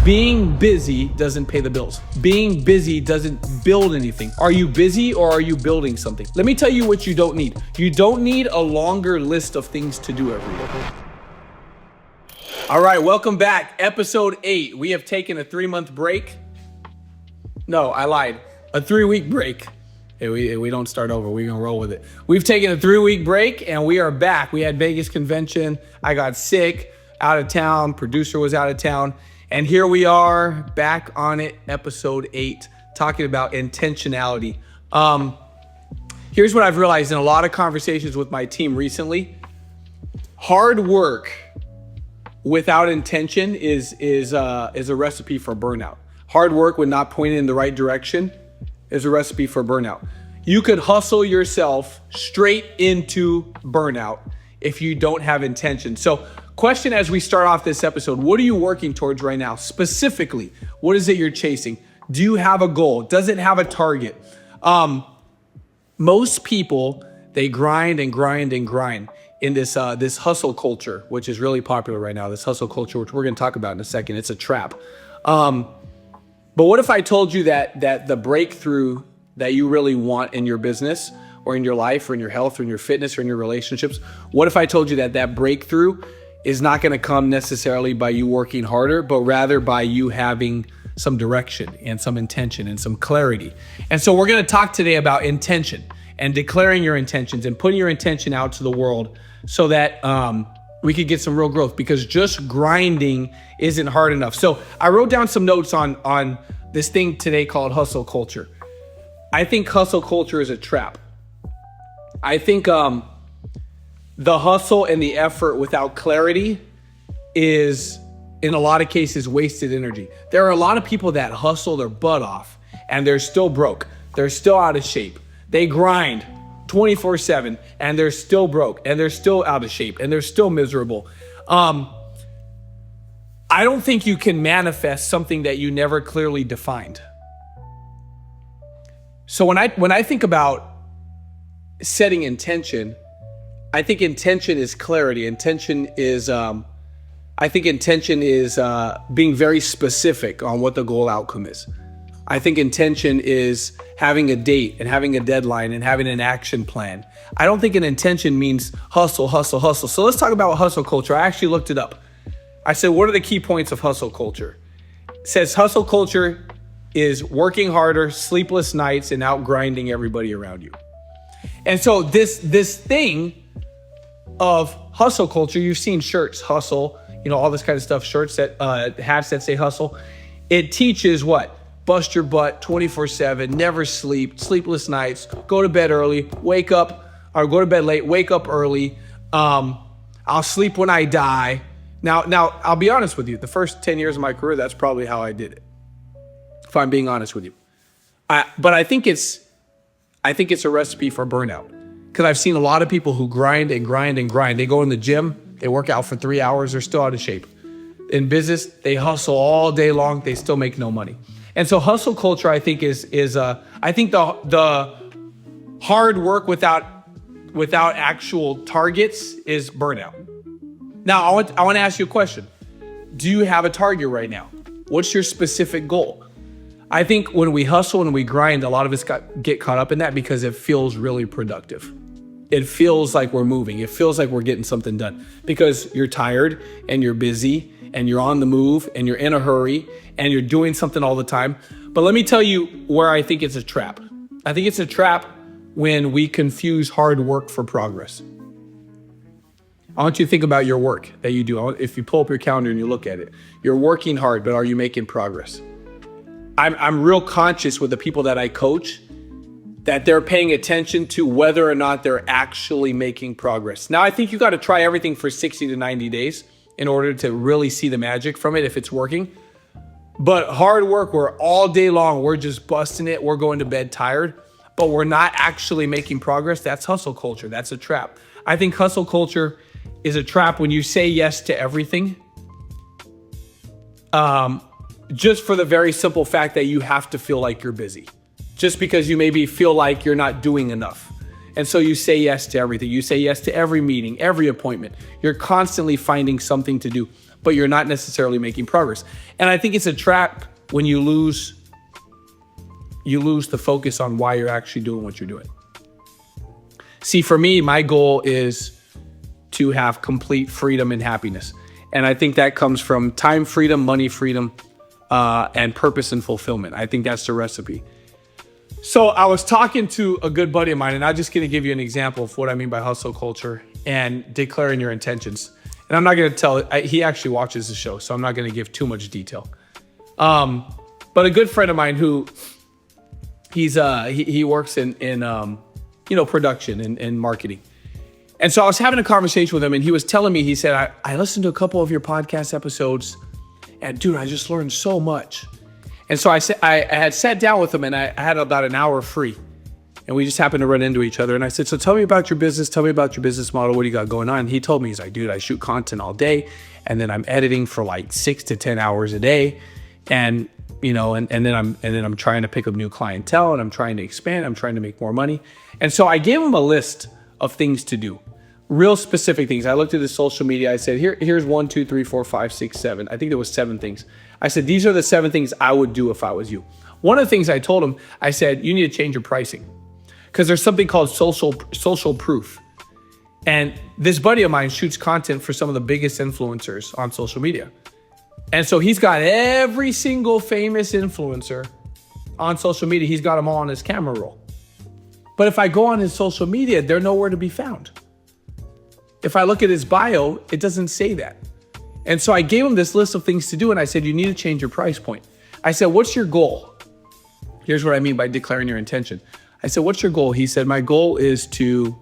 Being busy doesn't pay the bills. Being busy doesn't build anything. Are you busy or are you building something? Let me tell you what you don't need. You don't need a longer list of things to do every day. All right, welcome back. Episode 8. We have taken a 3-month break. No, I lied. A 3-week break. Hey, we don't start over. We're going to roll with it. We've taken a 3-week break and we are back. We had Vegas convention. I got sick, out of town. Producer was out of town. And here we are back on it, episode 8, talking about intentionality. Here's what I've realized in a lot of conversations with my team recently. Hard work without intention is a recipe for burnout. Hard work when not pointed in the right direction is a recipe for burnout. You could hustle yourself straight into burnout if you don't have intention. So question as we start off this episode, what are you working towards right now? Specifically, what is it you're chasing? Do you have a goal? Does it have a target? Most people, they grind and grind and grind in this hustle culture, which is really popular right now. This hustle culture, which we're going to talk about in a second, it's a trap. But what if I told you that the breakthrough that you really want in your business or in your life or in your health or in your fitness or in your relationships, what if I told you that breakthrough is not going to come necessarily by you working harder, but rather by you having some direction and some intention and some clarity. And so we're going to talk today about intention and declaring your intentions and putting your intention out to the world so that we could get some real growth, because just grinding isn't hard enough. So I wrote down some notes on this thing today called hustle culture. I think hustle culture is a trap. I think the hustle and the effort without clarity is, in a lot of cases, wasted energy. There are a lot of people that hustle their butt off and they're still broke. They're still out of shape. They grind 24/7 and they're still broke and they're still out of shape and they're still miserable. I don't think you can manifest something that you never clearly defined. So when I think about setting intention, I think intention is clarity. Intention is, being very specific on what the goal outcome is. I think intention is having a date and having a deadline and having an action plan. I don't think an intention means hustle, hustle, hustle. So let's talk about hustle culture. I actually looked it up. I said, what are the key points of hustle culture? It says hustle culture is working harder, sleepless nights, and out grinding everybody around you. And so this thing of hustle culture, you've seen shirts, hustle, all this kind of stuff, shirts that hats that say hustle. It teaches what? Bust your butt 24/7, never sleep, sleepless nights, go to bed early, wake up, or go to bed late, wake up early. I'll sleep when I die. Now I'll be honest with you. The first 10 years of my career, that's probably how I did it, if I'm being honest with you. But I think it's a recipe for burnout. Because I've seen a lot of people who grind and grind and grind. They go in the gym, they work out for 3 hours, they're still out of shape. In business, they hustle all day long, they still make no money. And so hustle culture, I think, is I think the hard work without actual targets is burnout. Now, I want to ask you a question. Do you have a target right now? What's your specific goal? I think when we hustle and we grind, a lot of us get caught up in that because it feels really productive. It feels like we're moving. It feels like we're getting something done because you're tired and you're busy and you're on the move and you're in a hurry and you're doing something all the time. But let me tell you where I think it's a trap. I think it's a trap when we confuse hard work for progress. I want you to think about your work that you do. If you pull up your calendar and you look at it, you're working hard, but are you making progress? I'm real conscious with the people that I coach that they're paying attention to whether or not they're actually making progress. Now, I think you got to try everything for 60 to 90 days in order to really see the magic from it if it's working. But hard work, we're all day long, we're just busting it, we're going to bed tired, but we're not actually making progress. That's hustle culture. That's a trap. I think hustle culture is a trap when you say yes to everything. Just for the very simple fact that you have to feel like you're busy. Just because you maybe feel like you're not doing enough. And so you say yes to everything. You say yes to every meeting, every appointment. You're constantly finding something to do. but you're not necessarily making progress. And I think it's a trap when you lose the focus on why you're actually doing what you're doing. See, for me, my goal is to have complete freedom and happiness. And I think that comes from time freedom, money freedom, and purpose and fulfillment. I think that's the recipe. So I was talking to a good buddy of mine, and I'm just going to give you an example of what I mean by hustle culture and declaring your intentions. And I'm not going to tell he actually watches the show, so I'm not going to give too much detail. But a good friend of mine who he works in production and marketing. And so I was having a conversation with him, and he was telling me, he said, I listened to a couple of your podcast episodes, and dude, I just learned so much. And so I had sat down with him, and I had about an hour free, and we just happened to run into each other. And I said, so tell me about your business. Tell me about your business model. What do you got going on? And he told me, he's like, dude, I shoot content all day, and then I'm editing for like 6 to 10 hours a day. And, and then I'm trying to pick up new clientele, and I'm trying to expand. I'm trying to make more money. And so I gave him a list of things to do, real specific things. I looked at his social media. I said, here's 1, 2, 3, 4, 5, 6, 7. I think there was 7 things. I said, these are the 7 things I would do if I was you. One of the things I told him, I said, you need to change your pricing, because there's something called social proof. And this buddy of mine shoots content for some of the biggest influencers on social media. And so he's got every single famous influencer on social media. He's got them all on his camera roll. But if I go on his social media, they're nowhere to be found. If I look at his bio, it doesn't say that. And so I gave him this list of things to do, and I said, you need to change your price point. I said, what's your goal? Here's what I mean by declaring your intention. I said, what's your goal? He said, my goal is to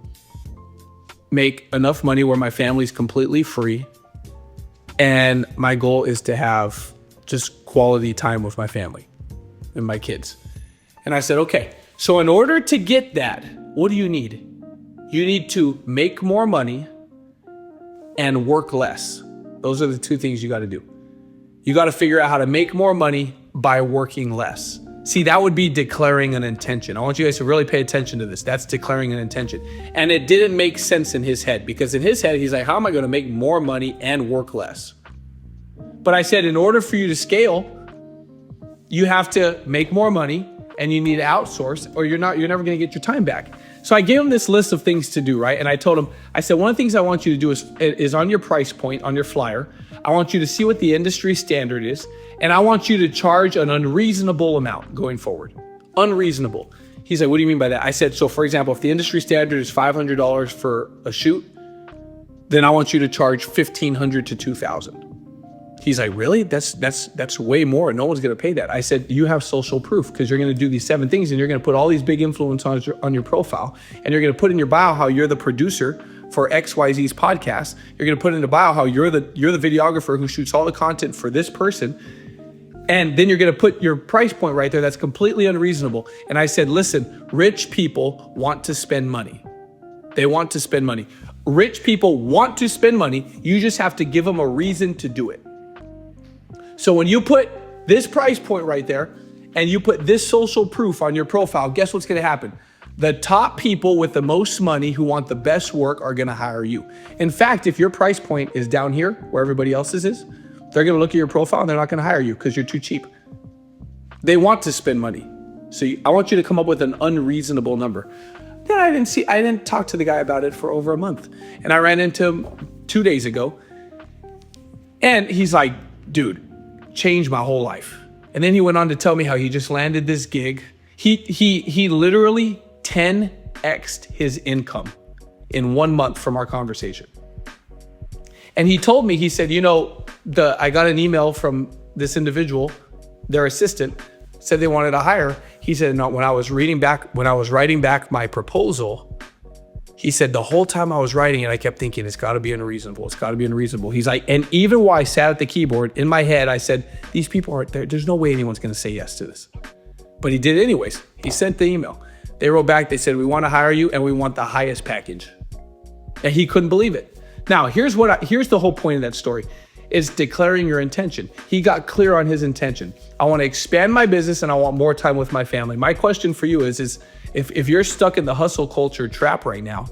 make enough money where my family's completely free. And my goal is to have just quality time with my family and my kids. And I said, okay, so in order to get that, what do you need? You need to make more money and work less. Those are the 2 things you got to do. You got to figure out how to make more money by working less. See, that would be declaring an intention. I want you guys to really pay attention to this. That's declaring an intention. And it didn't make sense in his head, because in his head, he's like, how am I going to make more money and work less? But I said, in order for you to scale, you have to make more money and you need to outsource, or you're never going to get your time back. So I gave him this list of things to do, right? And I told him, I said, one of the things I want you to do is on your price point, on your flyer, I want you to see what the industry standard is, and I want you to charge an unreasonable amount going forward. Unreasonable. He's like, what do you mean by that? I said, so for example, if the industry standard is $500 for a shoot, then I want you to charge $1,500 to $2,000. He's like, really? That's way more. No one's going to pay that. I said, you have social proof, because you're going to do these 7 things, and you're going to put all these big influencers on your profile, and you're going to put in your bio how you're the producer for XYZ's podcast. You're going to put in the bio how you're the videographer who shoots all the content for this person. And then you're going to put your price point right there. That's completely unreasonable. And I said, listen, rich people want to spend money. They want to spend money. Rich people want to spend money. You just have to give them a reason to do it. So when you put this price point right there and you put this social proof on your profile, guess what's going to happen? The top people with the most money who want the best work are going to hire you. In fact, if your price point is down here where everybody else's is, they're going to look at your profile and they're not going to hire you because you're too cheap. They want to spend money. So I want you to come up with an unreasonable number. Then I didn't talk to the guy about it for over a month. And I ran into him 2 days ago. And he's like, dude, changed my whole life. And then he went on to tell me how he just landed this gig. He literally 10x'd his income in 1 month from our conversation. And he told me, he said, I got an email from this individual, their assistant, said they wanted to hire. He said, no, when I was writing back my proposal, he said, the whole time I was writing it, I kept thinking, it's got to be unreasonable. It's got to be unreasonable. He's like, and even while I sat at the keyboard, in my head, I said, these people aren't there. There's no way anyone's going to say yes to this. But he did it anyways. He sent the email. They wrote back. They said, we want to hire you and we want the highest package. And he couldn't believe it. Now, here's the whole point of that story. Is declaring your intention. He got clear on his intention. I want to expand my business and I want more time with my family. My question for you is if you're stuck in the hustle culture trap right now,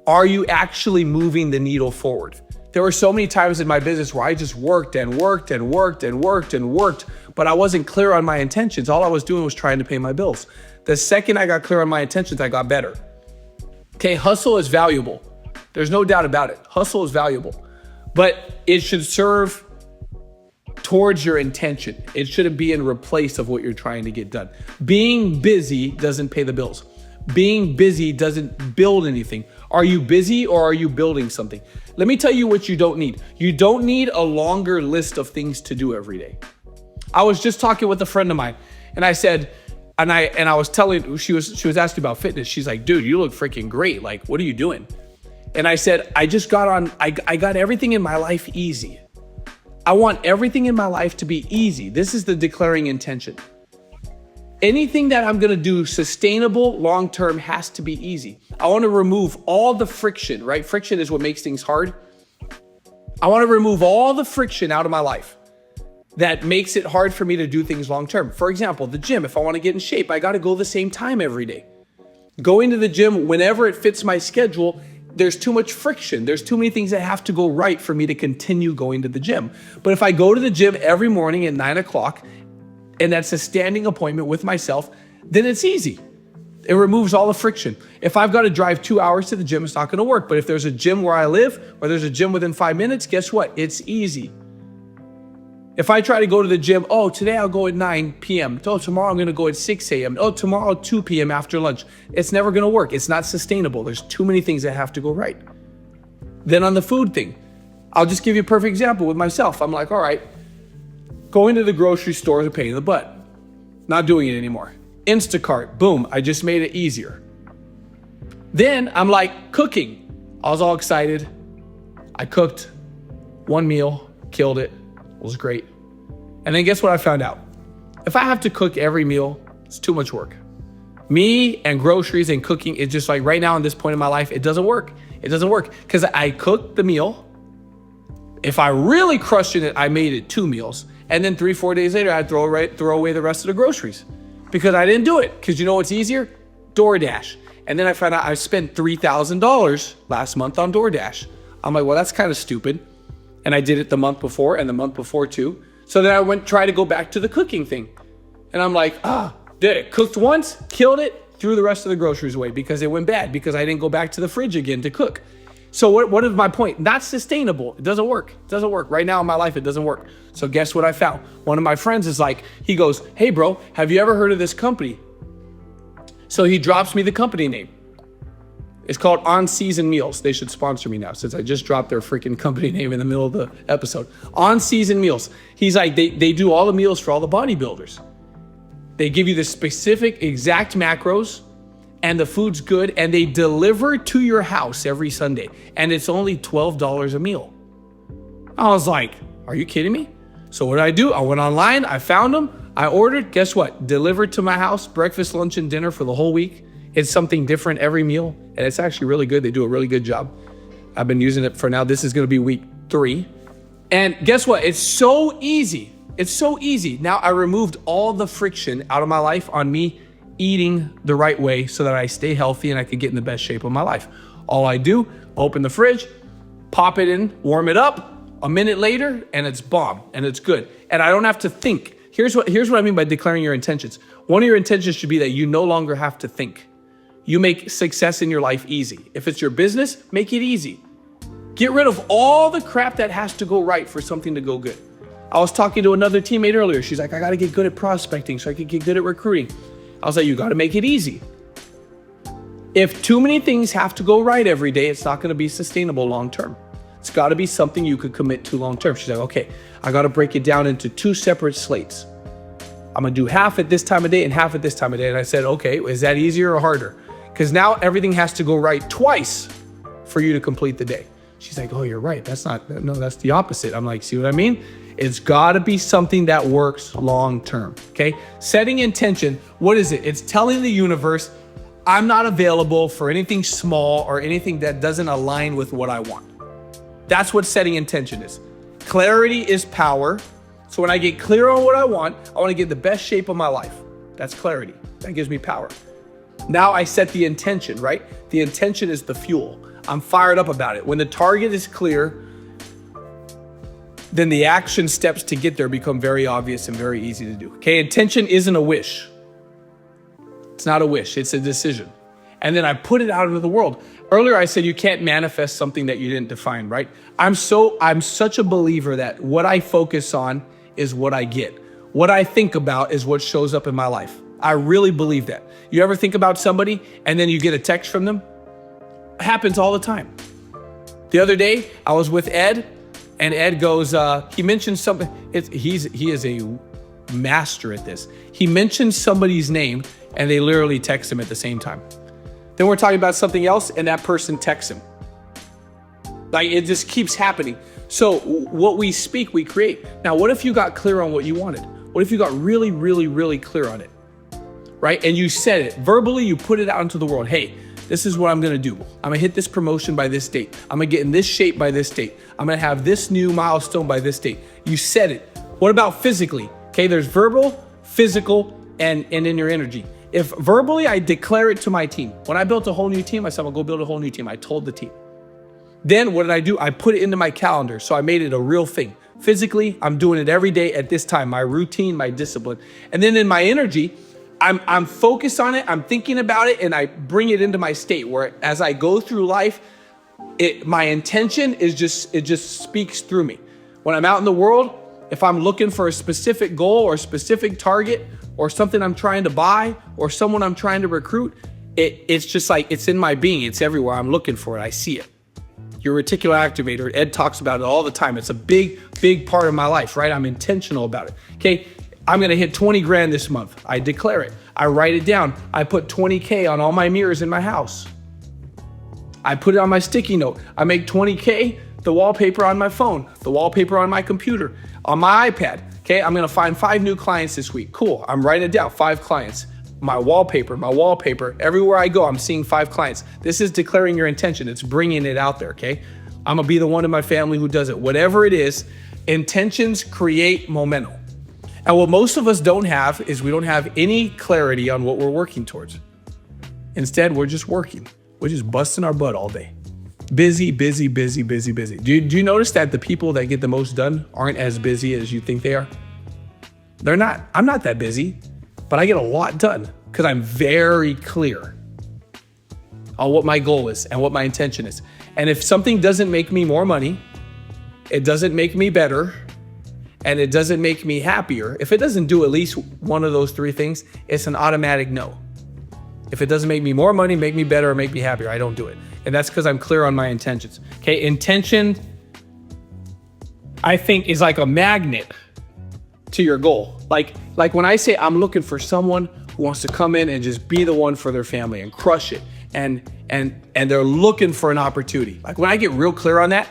are you actually moving the needle forward? There were so many times in my business where I just worked and worked and worked and worked and worked, but I wasn't clear on my intentions. All I was doing was trying to pay my bills. The second I got clear on my intentions, I got better. Okay, hustle is valuable. There's no doubt about it. Hustle is valuable, but it should serve towards your intention. It shouldn't be in replace of what you're trying to get done. Being busy doesn't pay the bills. Being busy doesn't build anything. Are you busy or are you building something? Let me tell you what you don't need. You don't need a longer list of things to do every day. I was just talking with a friend of mine, and I said, and I was telling, she was asking about fitness. She's like, dude, you look freaking great. Like, what are you doing? And I said, I just got on, I got everything in my life easy. I want everything in my life to be easy. This is the declaring intention. Anything that I'm gonna do sustainable, long-term has to be easy. I wanna remove all the friction, right? Friction is what makes things hard. I wanna remove all the friction out of my life that makes it hard for me to do things long-term. For example, the gym, if I wanna get in shape, I gotta go the same time every day. Going to the gym whenever it fits my schedule, there's too much friction. There's too many things that have to go right for me to continue going to the gym. But if I go to the gym every morning at 9 o'clock, and that's a standing appointment with myself, then it's easy. It removes all the friction. If I've got to drive 2 hours to the gym, it's not going to work. But if there's a gym where I live, or there's a gym within 5 minutes, guess what? It's easy. If I try to go to the gym, oh, today I'll go at 9 p.m. Oh, tomorrow I'm going to go at 6 a.m. Oh, tomorrow 2 p.m. after lunch. It's never going to work. It's not sustainable. There's too many things that have to go right. Then on the food thing, I'll just give you a perfect example with myself. I'm like, all right, going to the grocery store is a pain in the butt. Not doing it anymore. Instacart, boom, I just made it easier. Then I'm like, cooking. I was all excited. I cooked one meal, killed it. It was great. And then guess what I found out? If I have to cook every meal, it's too much work. Me and groceries and cooking, it's just like right now at this point in my life, it doesn't work. It doesn't work because I cooked the meal. If I really crushed it, I made it 2 meals. And then 3-4 days later, I'd throw away the rest of the groceries because I didn't do it. Because you know what's easier? DoorDash. And then I found out I spent $3,000 last month on DoorDash. I'm like, well, that's kind of stupid. And I did it the month before and the month before too. So then I try to go back to the cooking thing. And I'm like, did it. Cooked once, killed it, threw the rest of the groceries away because it went bad because I didn't go back to the fridge again to cook. So what is my point? Not sustainable. It doesn't work. It doesn't work. Right now in my life, it doesn't work. So guess what I found? One of my friends is like, he goes, hey bro, have you ever heard of this company? So he drops me the company name. It's called On Season Meals. They should sponsor me now since I just dropped their freaking company name in the middle of the episode. On Season Meals. He's like, they do all the meals for all the bodybuilders. They give you the specific exact macros and the food's good and they deliver to your house every Sunday. And it's only $12 a meal. I was like, are you kidding me? So what did I do? I went online, I found them, I ordered, guess what? Delivered to my house, breakfast, lunch, and dinner for the whole week. It's something different every meal, and it's actually really good. They do a really good job. I've been using it for now. This is gonna be week 3. And guess what? It's so easy. It's so easy. Now I removed all the friction out of my life on me eating the right way so that I stay healthy and I can get in the best shape of my life. All I do, open the fridge, pop it in, warm it up, a minute later, and it's bomb, and it's good. And I don't have to think. Here's what I mean by declaring your intentions. One of your intentions should be that you no longer have to think. You make success in your life easy. If it's your business, make it easy. Get rid of all the crap that has to go right for something to go good. I was talking to another teammate earlier. She's like, I gotta get good at prospecting so I can get good at recruiting. I was like, you gotta make it easy. If too many things have to go right every day, it's not gonna be sustainable long-term. It's gotta be something you could commit to long-term. She's like, okay, I gotta break it down into 2 separate slates. I'm gonna do half at this time of day and half at this time of day. And I said, okay, is that easier or harder? Because now everything has to go right twice for you to complete the day. She's like, oh, you're right. That's the opposite. I'm like, see what I mean? It's gotta be something that works long-term, okay? Setting intention, what is it? It's telling the universe, I'm not available for anything small or anything that doesn't align with what I want. That's what setting intention is. Clarity is power. So when I get clear on what I want to get the best shape of my life. That's clarity. That gives me power. Now I set the intention, right? The intention is the fuel. I'm fired up about it. When the target is clear, then the action steps to get there become very obvious and very easy to do. Okay, intention isn't a wish. It's not a wish, it's a decision. And then I put it out into the world. Earlier I said you can't manifest something that you didn't define, right? I'm such a believer that what I focus on is what I get. What I think about is what shows up in my life. I really believe that. You ever think about somebody and then you get a text from them? It happens all the time. The other day I was with Ed, and Ed goes, he mentioned something. He is a master at this. He mentions somebody's name and they literally text him at the same time. Then we're talking about something else and that person texts him. Like, it just keeps happening. So what we speak, we create. Now, what if you got clear on what you wanted? What if you got really, really, really clear on it, right? And you said it verbally, you put it out into the world. Hey, this is what I'm gonna do. I'm gonna hit this promotion by this date. I'm gonna get in this shape by this date. I'm gonna have this new milestone by this date. You said it. What about physically? Okay, there's verbal, physical, and in your energy. If verbally, I declare it to my team. When I built a whole new team, I said, I'll go build a whole new team. I told the team. Then what did I do? I put it into my calendar. So I made it a real thing. Physically, I'm doing it every day at this time, my routine, my discipline. And then in my energy, I'm focused on it, I'm thinking about it, and I bring it into my state where as I go through life, my intention is it just speaks through me. When I'm out in the world, if I'm looking for a specific goal or a specific target or something I'm trying to buy or someone I'm trying to recruit, it's just like, it's in my being, it's everywhere. I'm looking for it, I see it. Your reticular activator, Ed talks about it all the time. It's a big, big part of my life, right? I'm intentional about it, okay? I'm gonna hit 20 grand this month. I declare it. I write it down. I put 20K on all my mirrors in my house. I put it on my sticky note. I make 20K the wallpaper on my phone, the wallpaper on my computer, on my iPad. Okay, I'm gonna find 5 new clients this week. Cool, I'm writing it down, 5 clients. My wallpaper, everywhere I go, I'm seeing 5 clients. This is declaring your intention. It's bringing it out there, okay? I'm gonna be the one in my family who does it. Whatever it is, intentions create momentum. And what most of us don't have is we don't have any clarity on what we're working towards. Instead, we're just working. We're just busting our butt all day. Busy, busy, busy, busy, busy. Do you notice that the people that get the most done aren't as busy as you think they are? They're not. I'm not that busy, but I get a lot done because I'm very clear on what my goal is and what my intention is. And if something doesn't make me more money, it doesn't make me better, and it doesn't make me happier, if it doesn't do at least one of those 3 things, it's an automatic no. If it doesn't make me more money, make me better, or make me happier, I don't do it. And that's because I'm clear on my intentions. Okay, intention, I think, is like a magnet to your goal. Like when I say I'm looking for someone who wants to come in and just be the one for their family and crush it, and they're looking for an opportunity. Like when I get real clear on that,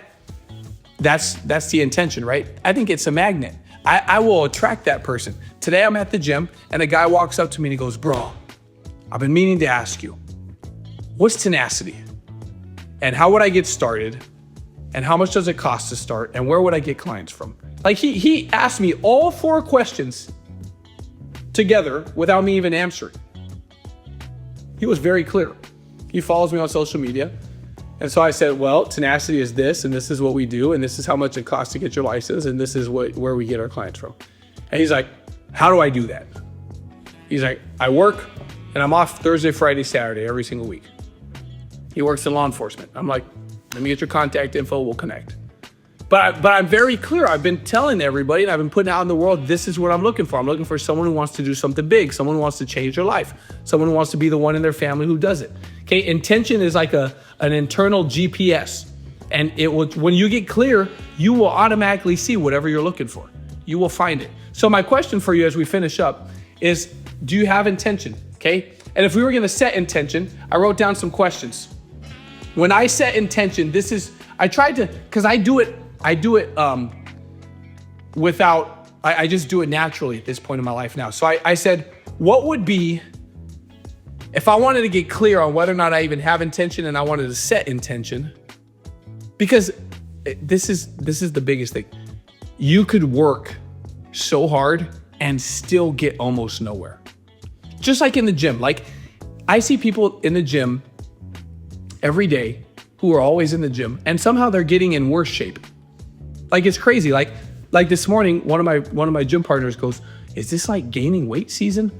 that's the intention, right? I think it's a magnet. I will attract that person. Today I'm at the gym and a guy walks up to me and he goes, bro, I've been meaning to ask you, what's tenacity? And how would I get started? And how much does it cost to start? And where would I get clients from? Like he asked me all 4 questions together without me even answering. He was very clear. He follows me on social media. And so I said, well, tenacity is this, and this is what we do, and this is how much it costs to get your license, and this is where we get our clients from. And he's like, how do I do that? He's like, I work, and I'm off Thursday, Friday, Saturday, every single week. He works in law enforcement. I'm like, let me get your contact info, we'll connect. But I'm very clear. I've been telling everybody, and I've been putting out in the world, this is what I'm looking for. I'm looking for someone who wants to do something big, someone who wants to change their life, someone who wants to be the one in their family who does it. Okay, intention is like an internal GPS. And when you get clear, you will automatically see whatever you're looking for. You will find it. So my question for you as we finish up is, do you have intention? Okay, and if we were gonna set intention, I wrote down some questions. When I set intention, I tried to, because I do it without, I just do it naturally at this point in my life now. So I said, what would be, if I wanted to get clear on whether or not I even have intention and I wanted to set intention, because this is the biggest thing. You could work so hard and still get almost nowhere. Just like in the gym. Like I see people in the gym every day who are always in the gym and somehow they're getting in worse shape. Like it's crazy. Like Like this morning, one of my gym partners goes, "Is this like gaining weight season?"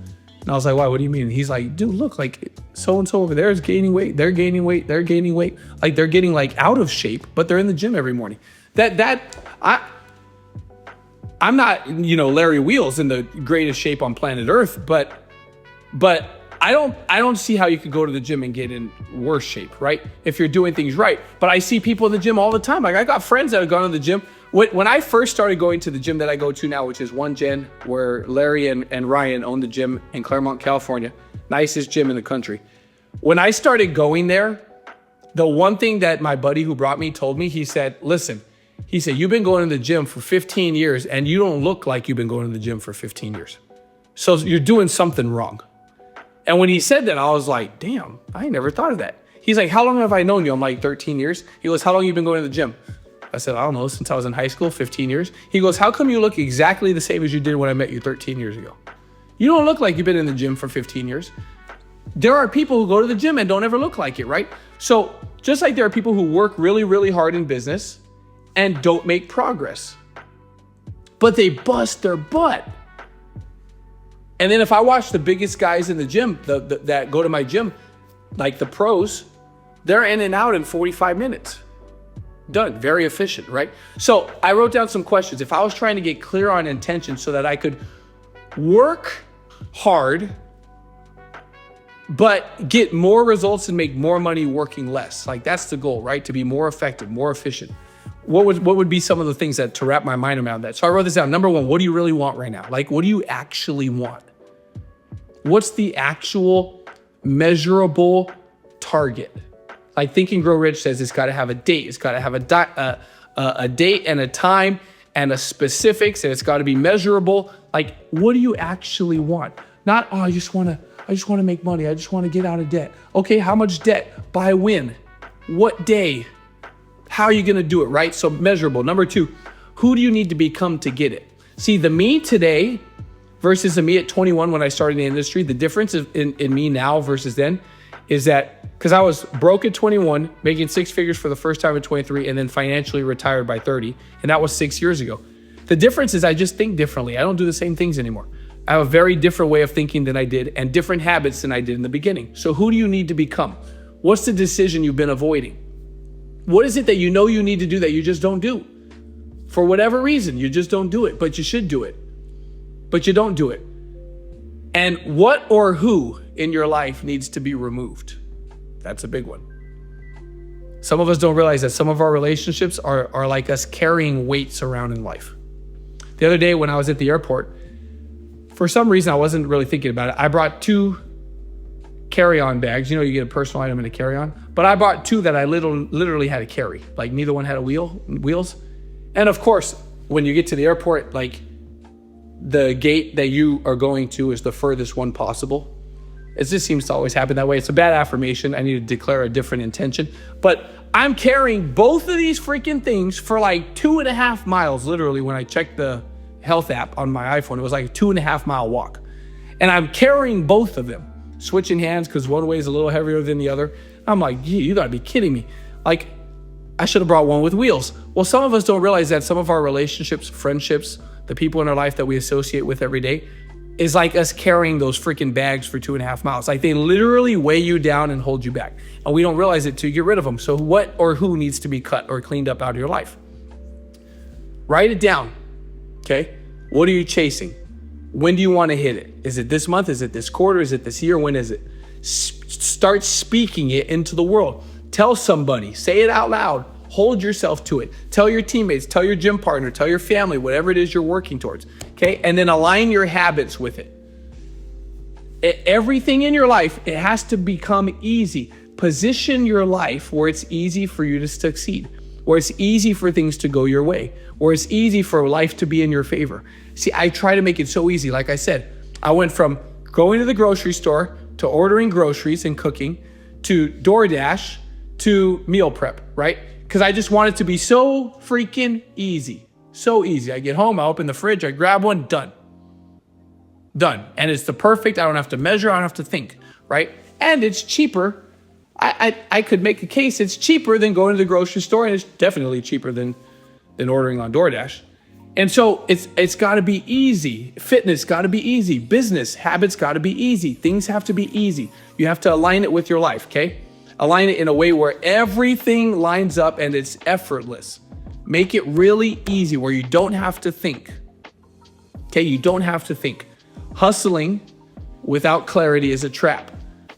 And I was like, "Why? What do you mean?" And he's like, "Dude, look, like so and so over there is gaining weight. They're gaining weight. They're gaining weight. Like they're getting like out of shape, but they're in the gym every morning." I'm not, Larry Wheels in the greatest shape on planet Earth, but I don't see how you could go to the gym and get in worse shape, right? If you're doing things right. But I see people in the gym all the time. Like I got friends that have gone to the gym. When I first started going to the gym that I go to now, which is One Gen, where Larry and Ryan own the gym in Claremont, California, nicest gym in the country. When I started going there, the one thing that my buddy who brought me told me, he said, "Listen," he said, "you've been going to the gym for 15 years and you don't look like you've been going to the gym for 15 years. So you're doing something wrong." And when he said that, I was like, damn, I never thought of that. He's like, "How long have I known you?" I'm like, 13 years. He goes, "How long have you been going to the gym?" I said, "I don't know, since I was in high school, 15 years. He goes, "How come you look exactly the same as you did when I met you 13 years ago? You don't look like you've been in the gym for 15 years. There are people who go to the gym and don't ever look like it, right? So just like there are people who work really, really hard in business and don't make progress, but they bust their butt. And then if I watch the biggest guys in the gym that go to my gym, like the pros, they're in and out in 45 minutes. Done. Very efficient, right? So I wrote down some questions. If I was trying to get clear on intention so that I could work hard, but get more results and make more money working less. Like that's the goal, right? To be more effective, more efficient. What would be some of the things to wrap my mind around that? So I wrote this down. Number one, what do you really want right now? Like, what do you actually want? What's the actual measurable target? Like Think and Grow Rich says, it's got to have a date. It's got to have a date and a time and a specifics, and it's got to be measurable. Like, what do you actually want? Not, "Oh, I just want to make money. I just want to get out of debt." Okay, how much debt? By when? What day? How are you going to do it, right? So measurable. Number two, who do you need to become to get it? See, the me today versus the me at 21 when I started in the industry, the difference in me now versus then is that because I was broke at 21, making six figures for the first time at 23, and then financially retired by 30, and that was 6 years ago. The difference is I just think differently. I don't do the same things anymore. I have a very different way of thinking than I did and different habits than I did in the beginning. So who do you need to become? What's the decision you've been avoiding? What is it that you know you need to do that you just don't do? For whatever reason, you just don't do it, but you should do it. But you don't do it. And what or who in your life needs to be removed? That's a big one. Some of us don't realize that some of our relationships are like us carrying weights around in life. The other day when I was at the airport, for some reason I wasn't really thinking about it. I brought 2 carry-on bags. You get a personal item in a carry-on. But I bought 2 that I literally had to carry. Like neither one had wheels. And of course, when you get to the airport, like the gate that you are going to is the furthest one possible. It just seems to always happen that way. It's a bad affirmation. I need to declare a different intention. But I'm carrying both of these freaking things for like 2.5 miles. Literally, when I checked the health app on my iPhone, it was like a 2.5 mile walk. And I'm carrying both of them, switching hands because one weighs a little heavier than the other. I'm like, gee, you gotta be kidding me. Like, I should have brought one with wheels. Well, some of us don't realize that some of our relationships, friendships, the people in our life that we associate with every day is like us carrying those freaking bags for 2.5 miles. Like they literally weigh you down and hold you back. And we don't realize it till you get rid of them. So what or who needs to be cut or cleaned up out of your life? Write it down, okay? What are you chasing? When do you want to hit it? Is it this month? Is it this quarter? Is it this year? When is it? Start speaking it into the world. Tell somebody, say it out loud. Hold yourself to it. Tell your teammates, tell your gym partner, tell your family, whatever it is you're working towards, okay? And then align your habits with it. Everything in your life, it has to become easy. Position your life where it's easy for you to succeed, where it's easy for things to go your way, where it's easy for life to be in your favor. See, I try to make it so easy. Like I said, I went from going to the grocery store to ordering groceries and cooking to DoorDash to meal prep, right? Because I just want it to be so freaking easy. So easy. I get home, I open the fridge, I grab one, done. Done. And it's the perfect, I don't have to measure, I don't have to think, right? And it's cheaper. I could make a case it's cheaper than going to the grocery store, and it's definitely cheaper than ordering on DoorDash. And so it's got to be easy. Fitness got to be easy. Business habits got to be easy. Things have to be easy. You have to align it with your life, okay? Align it in a way where everything lines up and it's effortless. Make it really easy where you don't have to think. Okay, you don't have to think. Hustling without clarity is a trap.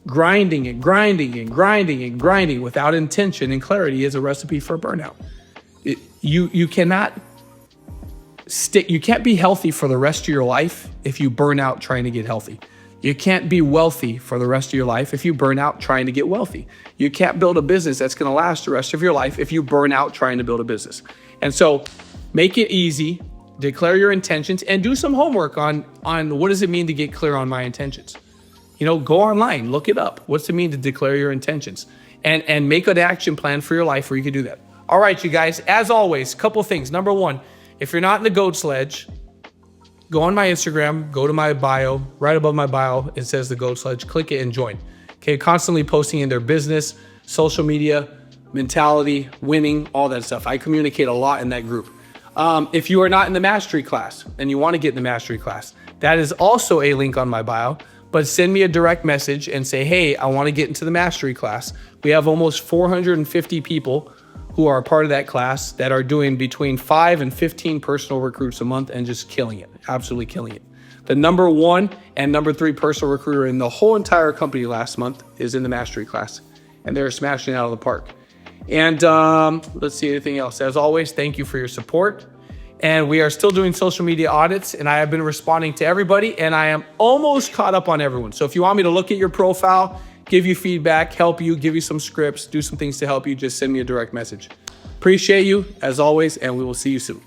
Grinding and grinding and grinding and grinding without intention and clarity is a recipe for burnout. You cannot you can't be healthy for the rest of your life if you burn out trying to get healthy. You can't be wealthy for the rest of your life if you burn out trying to get wealthy. You can't build a business that's going to last the rest of your life if you burn out trying to build a business. And so make it easy, declare your intentions, and do some homework on what does it mean to get clear on my intentions. You know, go online, look it up. What's it mean to declare your intentions? And make an action plan for your life where you can do that. All right, you guys, as always, couple things. Number one, if you're not in the Goat Sledge, go on my Instagram, go to my bio. Right above my bio, it says the Goat Sledge. Click it and join. Okay, constantly posting in their business, social media, mentality, winning, all that stuff. I communicate a lot in that group. If you are not in the mastery class and you want to get in the mastery class, that is also a link on my bio. But send me a direct message and say, hey, I want to get into the mastery class. We have almost 450 people who are a part of that class that are doing between 5 and 15 personal recruits a month and just killing it, absolutely killing it. The number 1 and number 3 personal recruiter in the whole entire company last month is in the mastery class, and they're smashing it out of the park. And let's see, anything else. As always, thank you for your support. And we are still doing social media audits, and I have been responding to everybody, and I am almost caught up on everyone. So if you want me to look at your profile, give you feedback, help you, give you some scripts, do some things to help you, just send me a direct message. Appreciate you, as always, and we will see you soon.